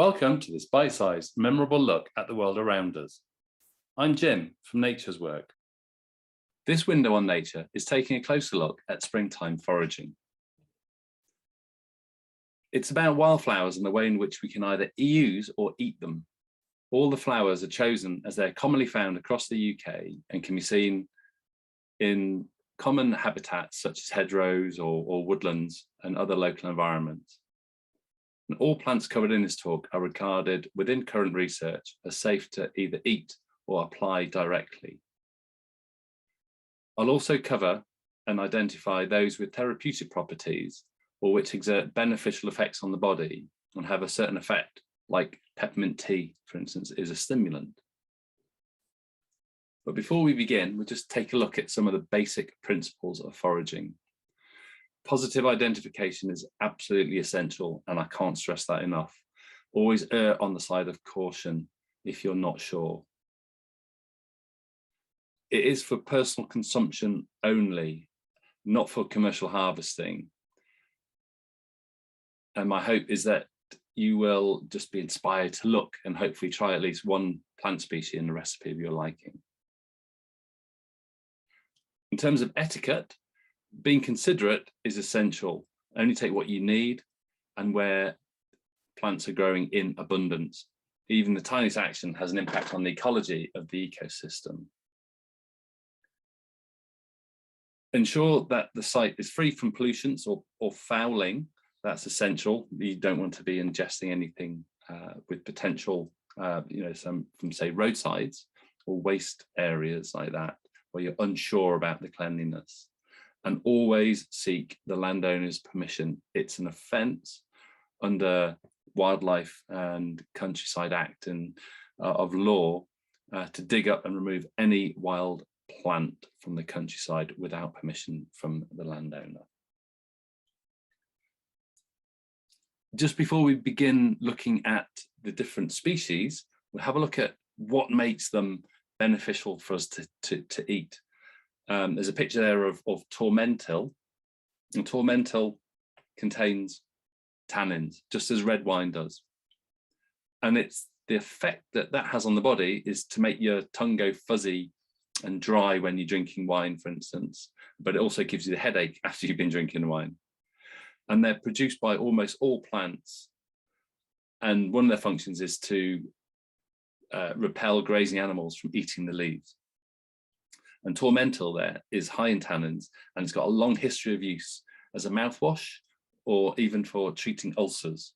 Welcome to this bite-sized, memorable look at the world around us. I'm Jim from Nature's Work. This window on nature is taking a closer look at springtime foraging. It's about wildflowers and the way in which we can either use or eat them. All the flowers are chosen as they're commonly found across the UK and can be seen in common habitats such as hedgerows or woodlands and other local environments. And all plants covered in this talk are regarded within current research as safe to either eat or apply directly. I'll also cover and identify those with therapeutic properties or which exert beneficial effects on the body and have a certain effect, like peppermint tea, for instance, is a stimulant. But before we begin, we'll just take a look at some of the basic principles of foraging. Positive identification is absolutely essential, and I can't stress that enough. Always err on the side of caution if you're not sure. It is for personal consumption only, not for commercial harvesting. And my hope is that you will just be inspired to look and hopefully try at least one plant species in a recipe of your liking. In terms of etiquette, being considerate is essential. Only take what you need and where plants are growing in abundance. Even the tiniest action has an impact on the ecology of the ecosystem. Ensure that the site is free from pollutants or fouling. That's essential. You don't want to be ingesting anything with potential, some from say roadsides or waste areas like that, where you're unsure about the cleanliness. And always seek the landowner's permission. It's an offence under Wildlife and Countryside Act of law to dig up and remove any wild plant from the countryside without permission from the landowner. Just before we begin looking at the different species, we'll have a look at what makes them beneficial for us to eat. There's a picture there of tormentil, and tormentil contains tannins, just as red wine does. And it's the effect that has on the body is to make your tongue go fuzzy and dry when you're drinking wine, for instance, but it also gives you the headache after you've been drinking wine. And they're produced by almost all plants. And one of their functions is to repel grazing animals from eating the leaves. And tormentil there is high in tannins, and it's got a long history of use as a mouthwash or even for treating ulcers.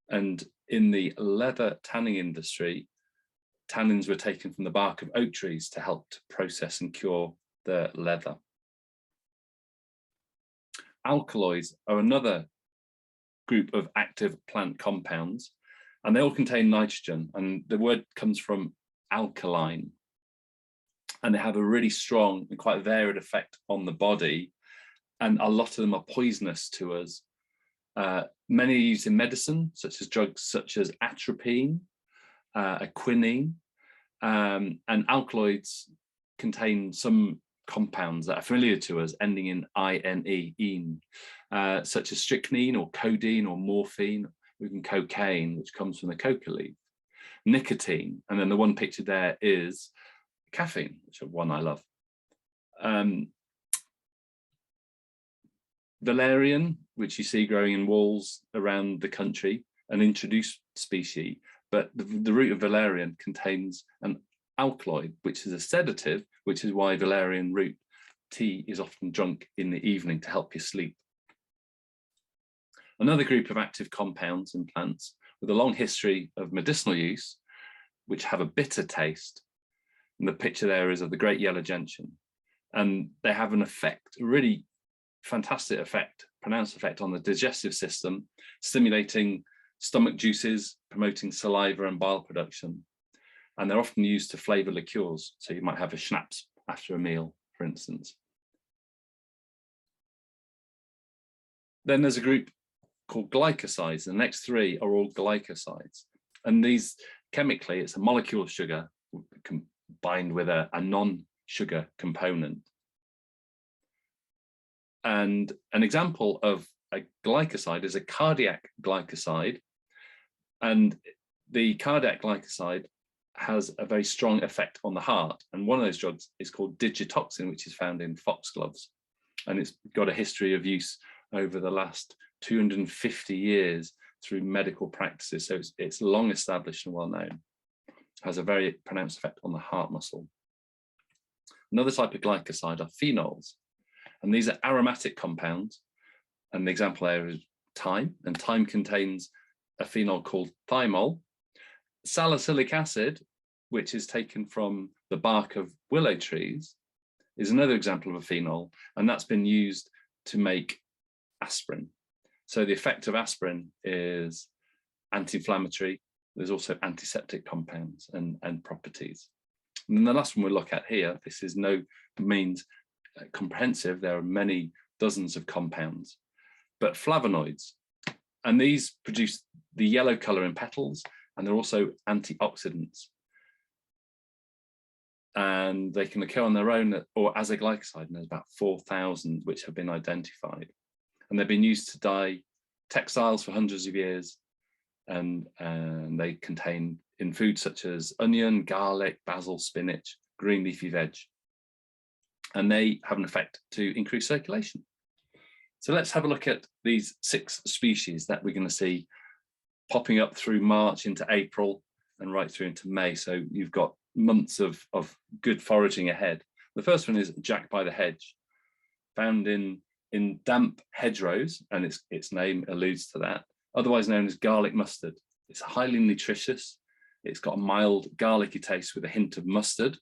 And in the leather tanning industry, tannins were taken from the bark of oak trees to help to process and cure the leather. Alkaloids are another group of active plant compounds, and they all contain nitrogen, and the word comes from alkaline. And they have a really strong and quite varied effect on the body. And a lot of them are poisonous to us. Many are used in medicine, such as drugs such as atropine, quinine, and alkaloids contain some compounds that are familiar to us ending in ine, such as strychnine or codeine or morphine, or even cocaine, which comes from the coca leaf, nicotine, and then the one pictured there is caffeine, which is one I love. Valerian, which you see growing in walls around the country, an introduced species, but the root of valerian contains an alkaloid, which is a sedative, which is why valerian root tea is often drunk in the evening to help you sleep. Another group of active compounds in plants with a long history of medicinal use, which have a bitter taste. And the picture there is of the great yellow gentian. And they have an effect, a really fantastic effect, pronounced effect on the digestive system, stimulating stomach juices, promoting saliva and bile production. And they're often used to flavor liqueurs. So you might have a schnapps after a meal, for instance. Then there's a group called glycosides. The next three are all glycosides. And these, chemically, it's a molecule of sugar combined with a non-sugar component. And an example of a glycoside is a cardiac glycoside, And the cardiac glycoside has a very strong effect on the heart. And one of those drugs is called digitoxin, which is found in foxgloves. And it's got a history of use over the last 250 years through medical practices. So it's long established and well known. Has a very pronounced effect on the heart muscle. Another type of glycoside are phenols. And these are aromatic compounds. And the example there is thyme. And thyme contains a phenol called thymol. Salicylic acid, which is taken from the bark of willow trees, is another example of a phenol, and that's been used to make aspirin. So the effect of aspirin is anti-inflammatory. There's also antiseptic compounds and properties. And then the last one we'll look at here, this is no means comprehensive. There are many dozens of compounds, but flavonoids, and these produce the yellow color in petals, and they're also antioxidants. And they can occur on their own or as a glycoside, and there's about 4,000 which have been identified. And they've been used to dye textiles for hundreds of years, and they contain in foods such as onion, garlic, basil, spinach, green leafy veg. And they have an effect to increase circulation. So let's have a look at these 6 species that we're going to see popping up through March into April and right through into May. So you've got months of good foraging ahead. The first one is Jack by the Hedge, found in damp hedgerows, and its name alludes to that, otherwise known as garlic mustard. It's highly nutritious. It's got a mild garlicky taste with a hint of mustard.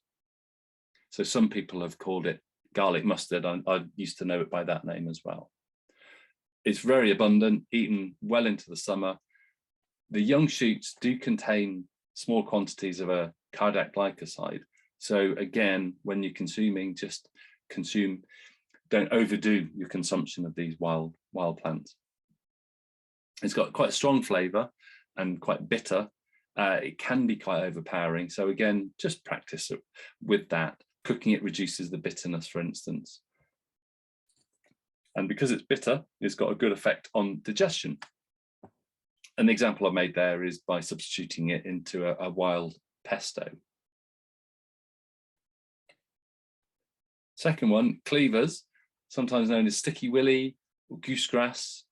So some people have called it garlic mustard. I used to know it by that name as well. It's very abundant, eaten well into the summer. The young shoots do contain small quantities of a cardiac glycoside. So again, when you're consuming, just consume, don't overdo your consumption of these wild plants. It's got quite a strong flavor and quite bitter. It can be quite overpowering. So again, just practice with that. Cooking it reduces the bitterness, for instance. And because it's bitter, it's got a good effect on digestion. An example I've made there is by substituting it into a wild pesto. Second one, Cleavers, sometimes known as sticky willy or goosegrass.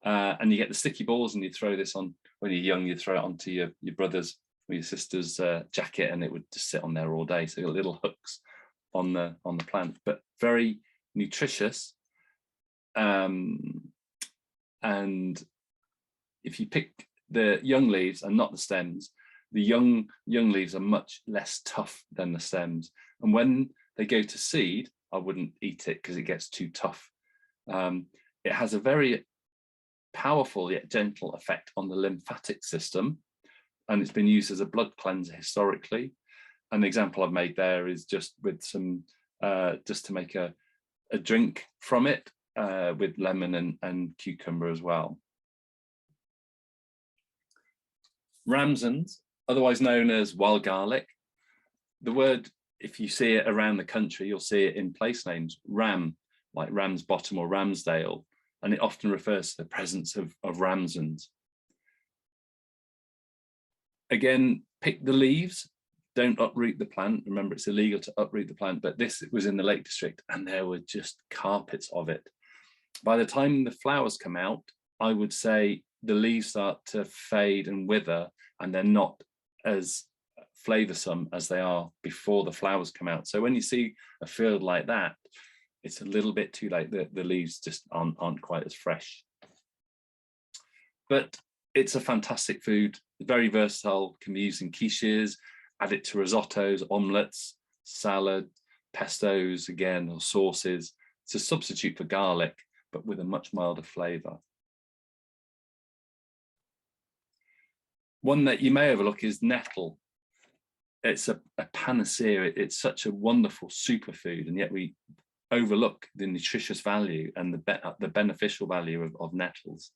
And you get the sticky balls, and you throw this on, when you're young, you throw it onto your brother's or your sister's jacket, and it would just sit on there all day. So you've got little hooks on the plant, but very nutritious. And if you pick the young leaves and not the stems, the young leaves are much less tough than the stems. And when they go to seed, I wouldn't eat it because it gets too tough. It has a very powerful yet gentle effect on the lymphatic system, and it's been used as a blood cleanser historically. An example I've made there is just with some, just to make a drink from it with lemon and cucumber as well. Ramsons, otherwise known as wild garlic. The word, if you see it around the country, you'll see it in place names, Ram, like Ramsbottom or Ramsdale, and it often refers to the presence of Ramsons. Again, pick the leaves, don't uproot the plant. Remember, it's illegal to uproot the plant, but this was in the Lake District and there were just carpets of it. By the time the flowers come out, I would say the leaves start to fade and wither, and they're not as flavoursome as they are before the flowers come out. So when you see a field like that, it's a little bit too late. The leaves just aren't quite as fresh. But it's a fantastic food, very versatile, can be used in quiches, add it to risottos, omelettes, salad, pestos again, or sauces. It's a substitute for garlic, but with a much milder flavour. One that you may overlook is nettle. It's a panacea. It's such a wonderful superfood, and yet we overlook the nutritious value and the beneficial value of nettles.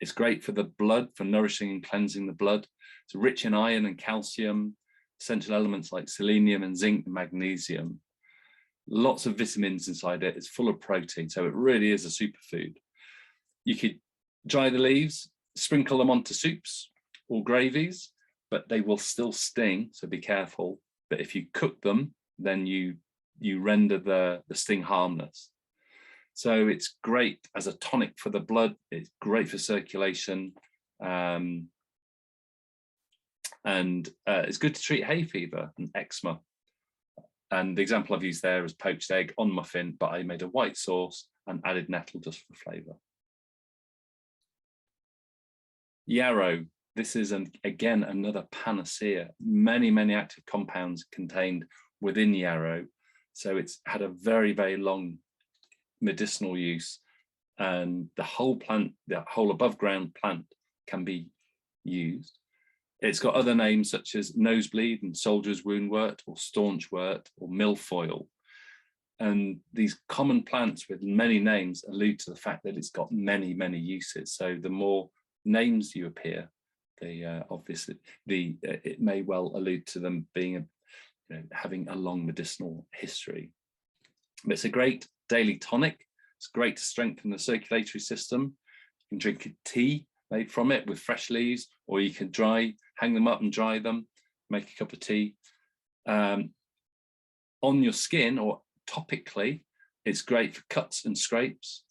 It's great for the blood, for nourishing and cleansing the blood. It's rich in iron and calcium, essential elements like selenium and zinc and magnesium. Lots of vitamins inside it. It's full of protein, so it really is a superfood. You could dry the leaves, sprinkle them onto soups, or gravies, but they will still sting, so be careful. But if you cook them, then you render the sting harmless. So it's great as a tonic for the blood. It's great for circulation. And it's good to treat hay fever and eczema. And the example I've used there is poached egg on muffin, but I made a white sauce and added nettle just for flavour. Yarrow. This is, again, another panacea. Many, many active compounds contained within yarrow. So it's had a very, very long medicinal use. And the whole plant, the whole above ground plant can be used. It's got other names such as nosebleed and soldier's woundwort or staunchwort or milfoil. And these common plants with many names allude to the fact that it's got many, many uses. So the more names you appear, obviously it may well allude to them being having a long medicinal history. But it's a great daily tonic. It's great to strengthen the circulatory system. You can drink a tea made from it with fresh leaves, or you can hang them up and dry them, make a cup of tea. On your skin or topically, it's great for cuts and scrapes.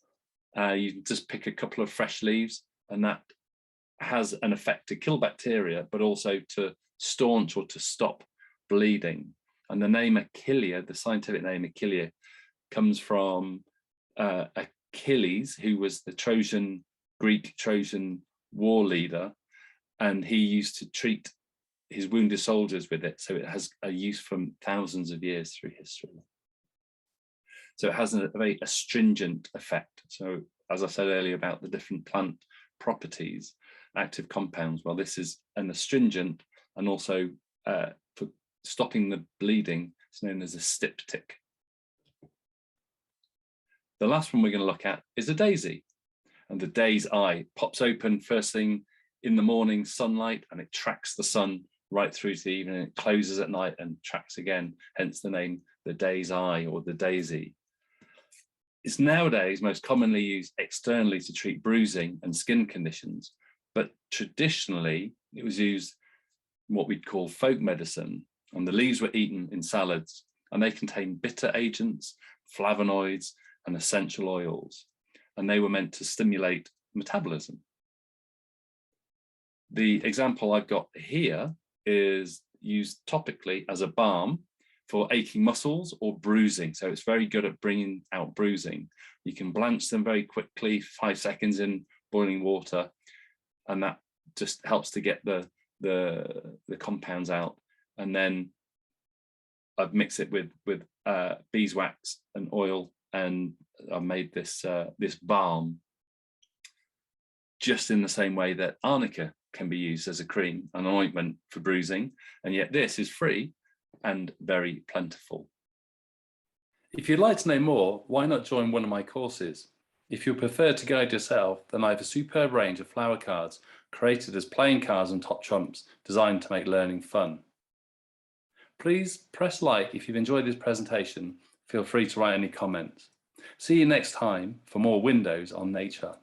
You can just pick a couple of fresh leaves, and that has an effect to kill bacteria, but also to staunch or to stop bleeding. And the name Achillea, the scientific name Achillea, comes from Achilles, who was the Greek Trojan war leader, and he used to treat his wounded soldiers with it. So it has a use from thousands of years through history. So it has a very astringent effect. So as I said earlier about the different plant properties, active compounds, well, this is an astringent, and also for stopping the bleeding, it's known as a styptic. The last one we're going to look at is a daisy, and the day's eye pops open first thing in the morning sunlight, and it tracks the sun right through to the evening. It closes at night and tracks again, hence the name the day's eye or the daisy. It's nowadays most commonly used externally to treat bruising and skin conditions, but traditionally it was used in what we'd call folk medicine, and the leaves were eaten in salads, and they contain bitter agents, flavonoids, and essential oils, and they were meant to stimulate metabolism. The example I've got here is used topically as a balm for aching muscles or bruising. So it's very good at bringing out bruising. You can blanch them very quickly, 5 seconds in boiling water, and that just helps to get the compounds out. And then I've mixed it with beeswax and oil, and I've made this this balm just in the same way that arnica can be used as a cream, an ointment for bruising, and yet this is free and very plentiful. If you'd like to know more, why not join one of my courses? If you prefer to guide yourself, then I have a superb range of flower cards created as playing cards and top trumps designed to make learning fun. Please press like if you've enjoyed this presentation. Feel free to write any comments. See you next time for more windows on nature.